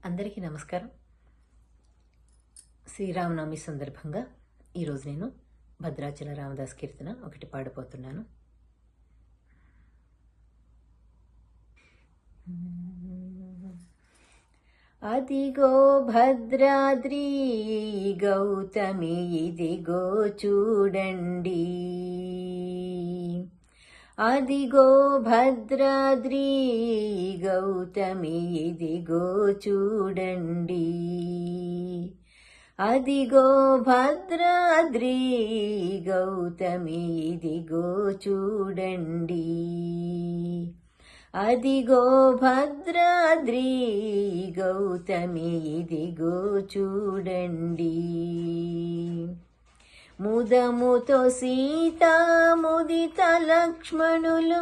అందరికీ నమస్కారం. శ్రీరామనవమి సందర్భంగా ఈరోజు నేను భద్రాచల రామదాస్ కీర్తన ఒకటి పాడిపోతున్నాను. అదిగో భద్రాద్రి గౌతమి ఇదిగో చూడండి, అదిగో భద్రాద్రి గౌతమి ఇదిగో చూడండి, అదిగో భద్రాద్రి గౌతమి ఇదిగో చూడండి, అదిగో భద్రాద్రి గౌతమి ఇదిగో చూడండి. ముదముతో సీతా ముదిత లక్ష్మణులు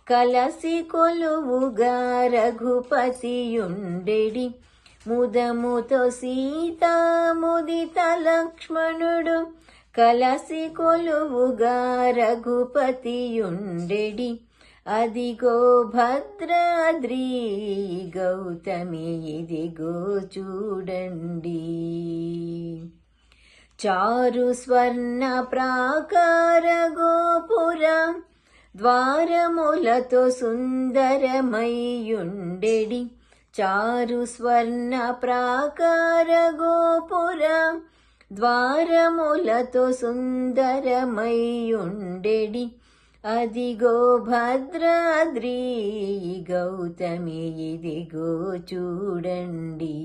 కలసి కొలువుగా రఘుపతియుండెడి, ముదముతో సీతా ముదిత లక్ష్మణుడు కలసి కొలువుగా రఘుపతియుండెడి, అదిగో భద్రాద్రి గౌతమి ఇదిగో చూడండి. చారు స్వర్ణ ప్రాకార గోపురం ద్వారములతో సుందరమయ్యుండెడి, చారు స్వర్ణ ప్రాకార గోపురం ద్వారములతో సుందరమయ్యుండెడి, అదిగో భద్రాద్రి గౌతమి ఇదిగో చూడండి.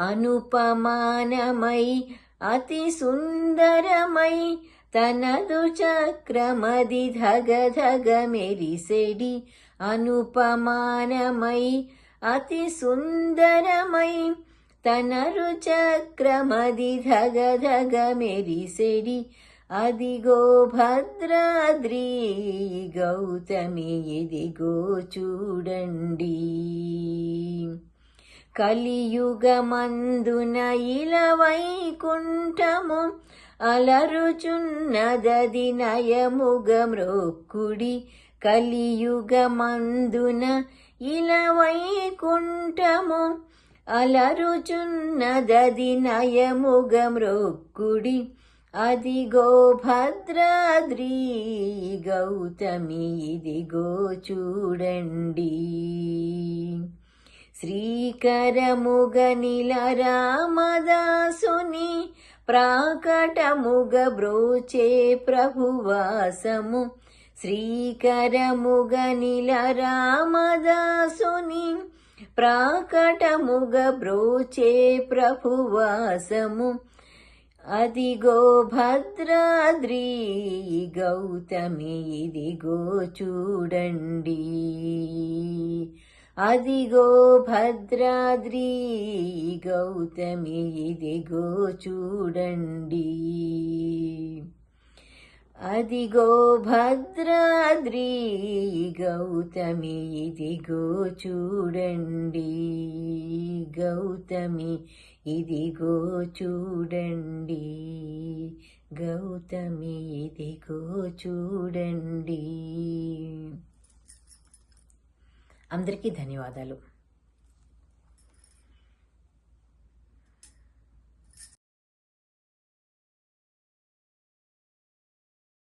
అనుపమానమై అతి సుందరమై తనదు చక్రమది ధగధగ మెరిసెడి, అనుపమానమై అతి సుందరమై తనరు చక్రమది ధగధగ మెరిసెడి, అదిగో భద్రాద్రి గౌతమి ఇదిగో చూడండి. కలియుగమందున ఇలా వైకుంఠము అలరుచున్నదది నయముగ మ్రొక్కుడి, కలియుగమందున ఇలా వైకుంఠము అలరుచున్నదది నయముగ మ్రొక్కుడి, అదిగో భద్రాద్రి గౌతమి ఇదిగో చూడండి. శ్రీకరముగనిల రామదాసుని ప్రాకటముగ బ్రోచే ప్రభువాసము, శ్రీకరముగనిల రామదాసుని ప్రాకటముగ బ్రోచే ప్రభువాసము, అదిగో భద్రాద్రి గౌతమి ఇదిగో చూడండి, అదిగో భద్రాద్రి గౌతమి ఇదిగో చూడండి, అదిగో భద్రాద్రి గౌతమి ఇదిగో చూడండి, గౌతమి ఇదిగో చూడండి, గౌతమి ఇదిగో చూడండి. అందరికీ ధన్యవాదాలు.